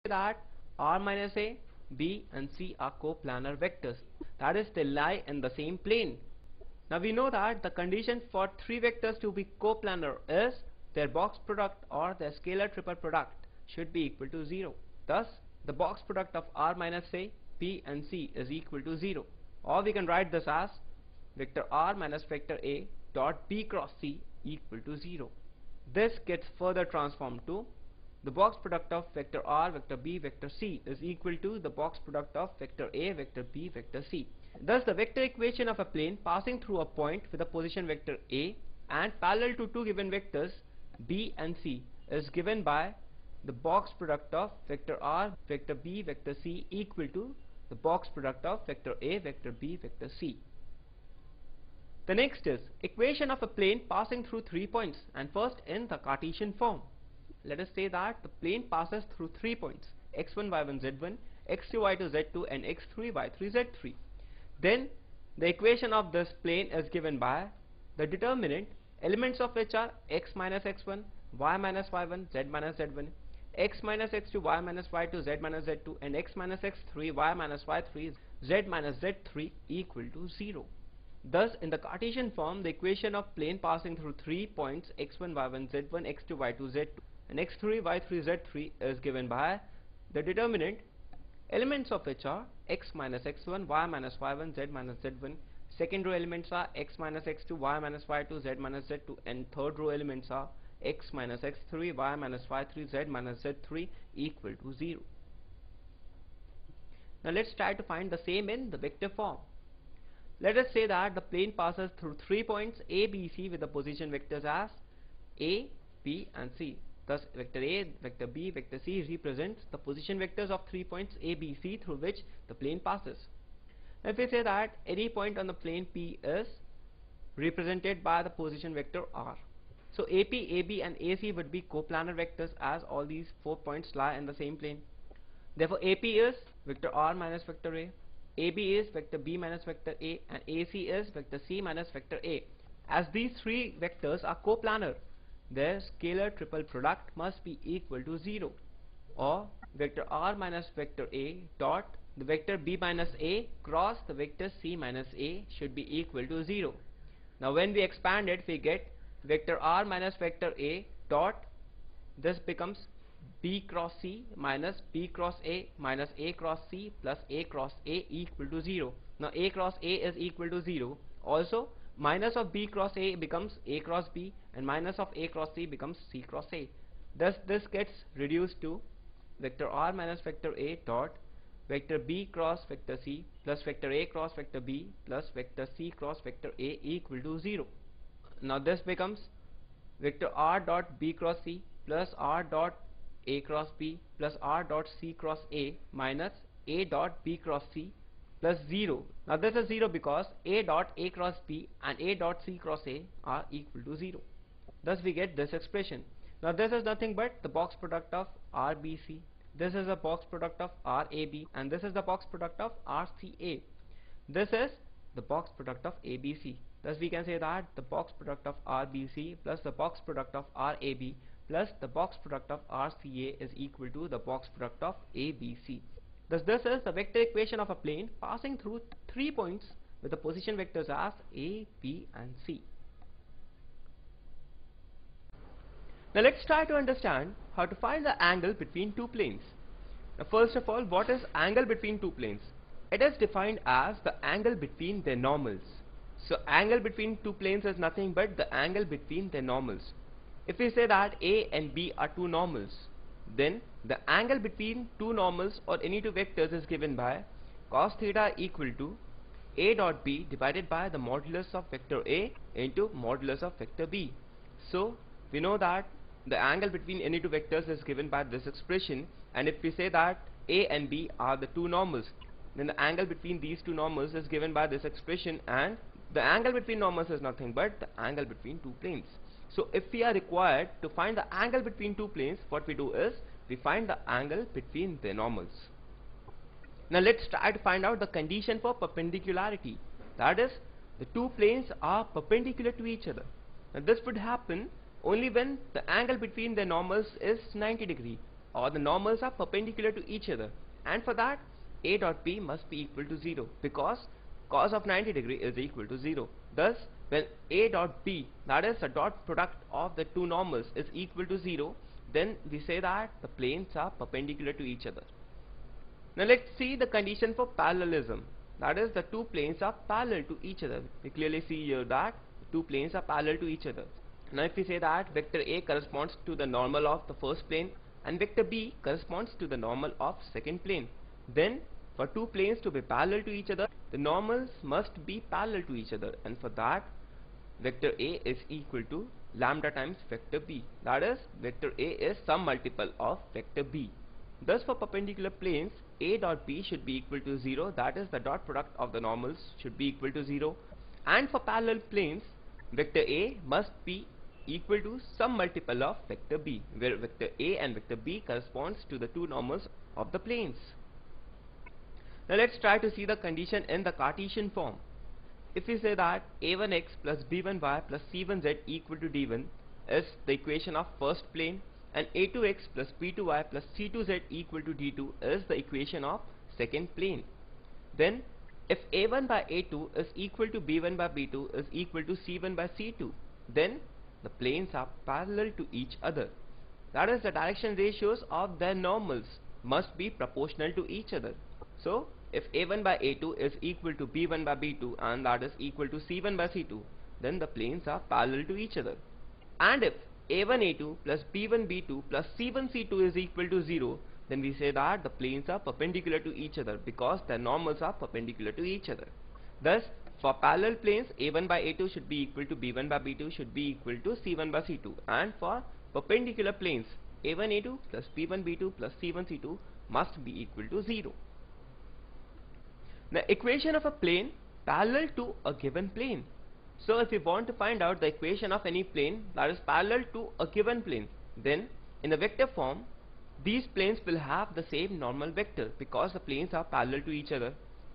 that r minus a, b and c are coplanar vectors. That is, they lie in the same plane. Now we know that the condition for three vectors to be coplanar is their box product or their scalar triple product should be equal to 0. Thus, the box product of r minus a, b and c is equal to 0. Or we can write this as vector r minus vector a dot b cross c equal to 0. This gets further transformed to the box product of vector r, vector b, vector c is equal to the box product of vector a, vector b, vector c. Thus, the vector equation of a plane passing through a point with a position vector a and parallel to two given vectors b and c is given by the box product of vector r, vector b, vector c equal to the box product of vector a, vector b, vector c. The next is equation of a plane passing through 3 points, and first in the Cartesian form. Let us say that the plane passes through 3 points x1, y1, z1, x2, y2, z2 and x3, y3, z3. Then the equation of this plane is given by the determinant, elements of which are x minus x1, y minus y1, z minus z1, x minus x2, y minus y2, z minus z2 and x minus x3, y minus y3, z minus z3 equal to 0. Thus, in the Cartesian form, the equation of plane passing through 3 points x1, y1, z1, x2, y2, z2 and x3, y3, z3 is given by the determinant, elements of which are x minus x1, y minus y1, z minus z1. Second row elements are x minus x2, y minus y2, z minus z2 and third row elements are x minus x3, y minus y3, z minus z3 equal to 0. Now let's try to find the same in the vector form. Let us say that the plane passes through 3 points a, b, c with the position vectors as a, b and c. Thus, vector a, vector b, vector c represents the position vectors of 3 points a, b, c through which the plane passes. If we say that any point on the plane P is represented by the position vector r. So AP, AB and AC would be coplanar vectors as all these 4 points lie in the same plane. Therefore, AP is vector r minus vector a, AB is vector b minus vector a and AC is vector c minus vector a. As these three vectors are coplanar, their scalar triple product must be equal to 0, or vector r minus vector a dot the vector b minus a cross the vector c minus a should be equal to 0. Now when we expand it, we get vector r minus vector a dot, this becomes b cross c minus b cross a minus a cross c plus a cross a equal to 0. Now a cross a is equal to 0. Also, minus of b cross a becomes a cross b and minus of a cross c becomes c cross a. Thus this gets reduced to vector r minus vector a dot vector b cross vector c plus vector a cross vector b plus vector c cross vector a equal to 0. Now this becomes vector r dot b cross c plus r dot a cross b plus r dot c cross a minus a dot b cross c plus 0. Now this is 0 because a dot a cross b and a dot c cross a are equal to 0. Thus we get this expression. Now this is nothing but the box product of RBC. This is the box product of RAB and this is the box product of RCA. This is the box product of ABC. Thus we can say that the box product of RBC plus the box product of RAB plus the box product of RCA is equal to the box product of ABC. Thus this is the vector equation of a plane passing through 3 points with the position vectors as A, B and C. Now let's try to understand how to find the angle between two planes. Now first of all, what is angle between two planes? It is defined as the angle between their normals. So angle between two planes is nothing but the angle between their normals. If we say that A and B are two normals, then the angle between two normals or any two vectors is given by cos theta equal to A dot B divided by the modulus of vector A into modulus of vector B. So we know that the angle between any two vectors is given by this expression, and if we say that A and B are the two normals, then the angle between these two normals is given by this expression, and the angle between normals is nothing but the angle between two planes. So if we are required to find the angle between two planes, what we do is we find the angle between their normals. Now let's try to find out the condition for perpendicularity, that is, the two planes are perpendicular to each other. Now this would happen only when the angle between their normals is 90 degree, or the normals are perpendicular to each other, and for that A dot B must be equal to 0 because cos of 90 degree is equal to 0. Thus when A dot B, that is the dot product of the two normals, is equal to 0, then we say that the planes are perpendicular to each other. Now let's see the condition for parallelism, that is the two planes are parallel to each other. We clearly see here that two planes are parallel to each other. Now if we say that vector A corresponds to the normal of the first plane and vector B corresponds to the normal of second plane, then for two planes to be parallel to each other, the normals must be parallel to each other, and for that vector A is equal to lambda times vector B, that is vector A is some multiple of vector B. Thus for perpendicular planes, A dot B should be equal to 0, that is the dot product of the normals should be equal to 0, and for parallel planes, vector A must be equal to some multiple of vector B, where vector A and vector B corresponds to the two normals of the planes. Now let's try to see the condition in the Cartesian form. If we say that a1x plus b1y plus c1z equal to d1 is the equation of first plane, and a2x plus b2y plus c2z equal to d2 is the equation of second plane, then if a1 by a2 is equal to b1 by b2 is equal to c1 by c2, then the planes are parallel to each other. That is, the direction ratios of their normals must be proportional to each other. So if a1 by a2 is equal to b1 by b2 and that is equal to c1 by c2, then the planes are parallel to each other. And if a1 a2 plus b1 b2 plus c1 c2 is equal to 0, then we say that the planes are perpendicular to each other because their normals are perpendicular to each other. Thus for parallel planes, a1 by a2 should be equal to b1 by b2 should be equal to c1 by c2, and for perpendicular planes, a1 a2 plus b1 b2 plus c1 c2 must be equal to 0. The equation of a plane parallel to a given plane. So if we want to find out the equation of any plane that is parallel to a given plane, then in the vector form these planes will have the same normal vector because the planes are parallel to each other.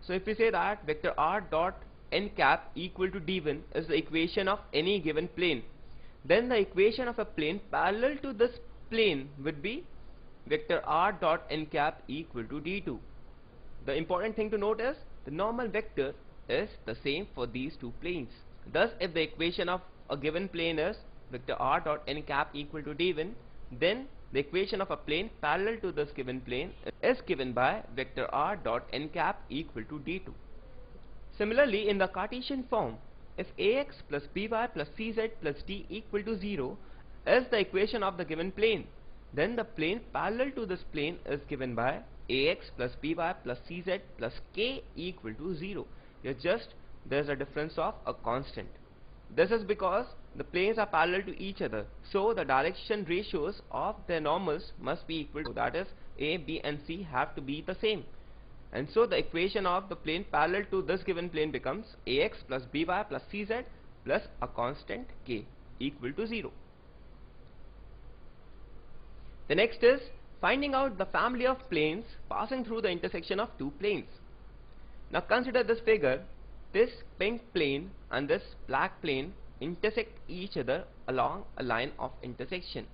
So if we say that vector r dot n cap equal to d1 is the equation of any given plane, then the equation of a plane parallel to this plane would be vector r dot n cap equal to d2. The important thing to note is the normal vector is the same for these two planes. Thus if the equation of a given plane is vector r dot n cap equal to d1, then the equation of a plane parallel to this given plane is given by vector r dot n cap equal to d2. Similarly, in the Cartesian form, if ax plus by plus cz plus d equal to 0 is the equation of the given plane, then the plane parallel to this plane is given by ax plus by plus cz plus k equal to 0. Here just there is a difference of a constant. This is because the planes are parallel to each other, so the direction ratios of their normals must be equal to, that is a, b and c have to be the same, and so the equation of the plane parallel to this given plane becomes ax plus by plus cz plus a constant k equal to 0. The next is finding out the family of planes passing through the intersection of two planes. Now consider this figure. This pink plane and this black plane intersect each other along a line of intersection,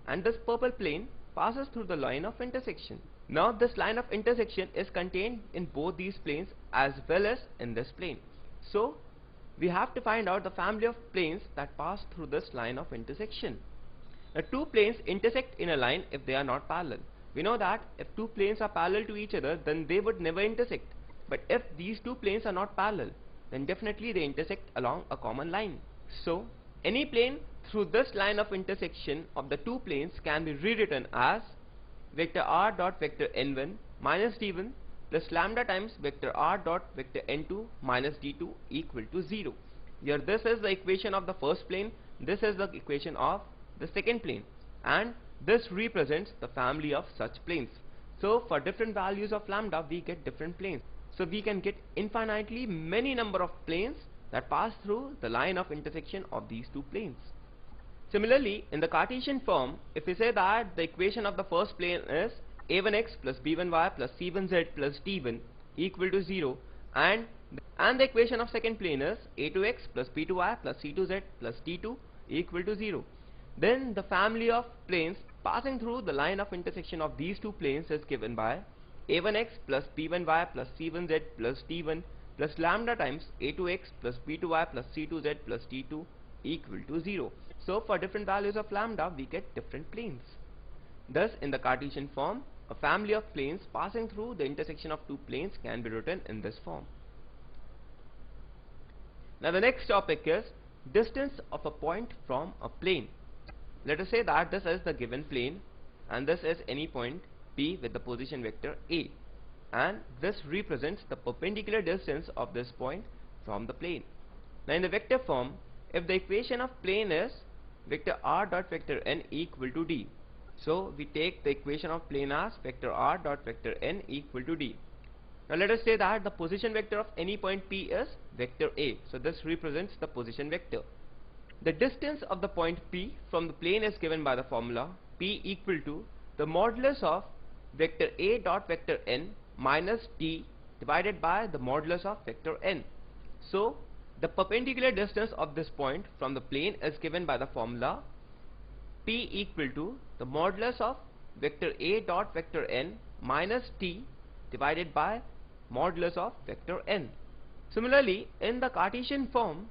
and this purple plane passes through the line of intersection. Now this line of intersection is contained in both these planes as well as in this plane. So we have to find out the family of planes that pass through this line of intersection. Now two planes intersect in a line if they are not parallel. We know that if two planes are parallel to each other, then they would never intersect. But if these two planes are not parallel, then definitely they intersect along a common line. So any plane through this line of intersection of the two planes can be rewritten as vector r dot vector n1 minus d1 plus lambda times vector r dot vector n2 minus d2 equal to 0. Here this is the equation of the first plane, this is the equation of the second plane, and this represents the family of such planes. So for different values of lambda we get different planes. So we can get infinitely many number of planes that pass through the line of intersection of these two planes. Similarly, in the Cartesian form, if we say that the equation of the first plane is a1x plus b1y plus c1z plus d1 equal to 0, and the equation of second plane is a2x plus b2y plus c2z plus d2 equal to 0, then the family of planes passing through the line of intersection of these two planes is given by a1x plus b1y plus c1z plus d1 plus lambda times a2x plus b2y plus c2z plus d2 equal to 0. So for different values of lambda we get different planes. Thus in the Cartesian form, a family of planes passing through the intersection of two planes can be written in this form. Now the next topic is distance of a point from a plane. Let us say that this is the given plane and this is any point P with the position vector A, and this represents the perpendicular distance of this point from the plane. Now in the vector form, if the equation of plane is vector r dot vector n equal to d, so we take the equation of plane as vector r dot vector n equal to d. Now let us say that the position vector of any point P is vector A, so this represents the position vector. The distance of the point P from the plane is given by the formula P equal to the modulus of vector A dot vector n minus d divided by the modulus of vector n. So the perpendicular distance of this point from the plane is given by the formula P equal to the modulus of vector A dot vector n minus d divided by modulus of vector n. Similarly, in the Cartesian form,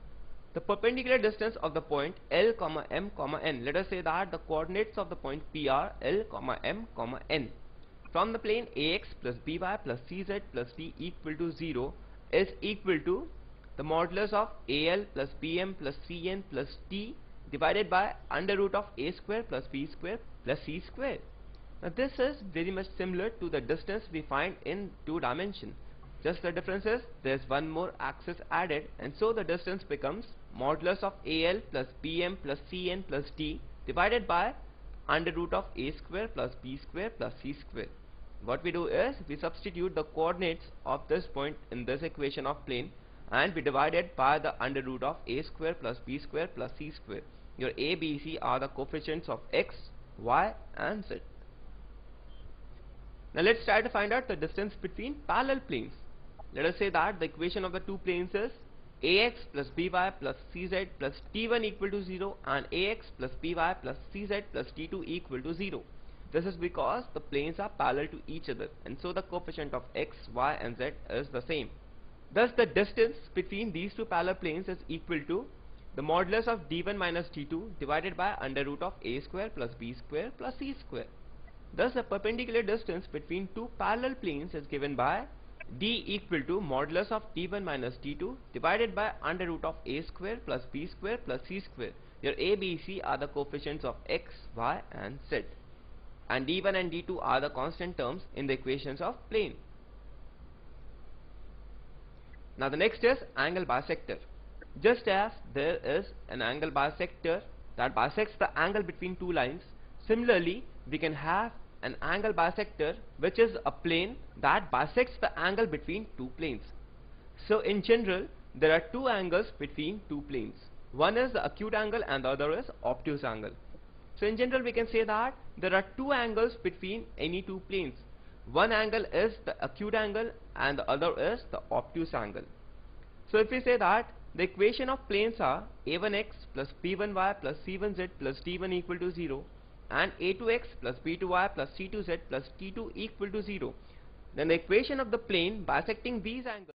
the perpendicular distance of the point L, M, N. Let us say that the coordinates of the point P are L, M, N. From the plane AX plus BY plus CZ plus D equal to 0 is equal to the modulus of AL plus BM plus CN plus D divided by under root of A square plus B square plus C square. Now this is very much similar to the distance we find in 2 dimension. Just the difference is there is one more axis added, and so the distance becomes modulus of AL plus BM plus CN plus D divided by under root of A square plus B square plus C square. What we do is we substitute the coordinates of this point in this equation of plane and we divide it by the under root of A square plus B square plus C square. Your A, B, C are the coefficients of X, Y and Z. Now let's try to find out the distance between parallel planes. Let us say that the equation of the two planes is AX plus BY plus CZ plus D1 equal to 0 and AX plus BY plus CZ plus D2 equal to 0. This is because the planes are parallel to each other, and so the coefficient of X, Y and Z is the same. Thus the distance between these two parallel planes is equal to the modulus of D1 minus D2 divided by under root of A square plus B square plus C square. Thus the perpendicular distance between two parallel planes is given by D equal to modulus of D1 minus D2 divided by under root of A square plus B square plus C square. Your A, B, C are the coefficients of X, Y and Z, and D1 and D2 are the constant terms in the equations of plane. Now the next is angle bisector. Just as there is an angle bisector that bisects the angle between two lines, similarly we can have an angle bisector which is a plane that bisects the angle between two planes. So in general there are two angles between two planes. One is the acute angle and the other is obtuse angle. So in general we can say that there are two angles between any two planes. One angle is the acute angle and the other is the obtuse angle. So if we say that the equation of planes are a1x plus b1y plus c1z plus d1 equal to 0 and a2x plus b2y plus c2z plus d2 equal to 0, then the equation of the plane bisecting these angles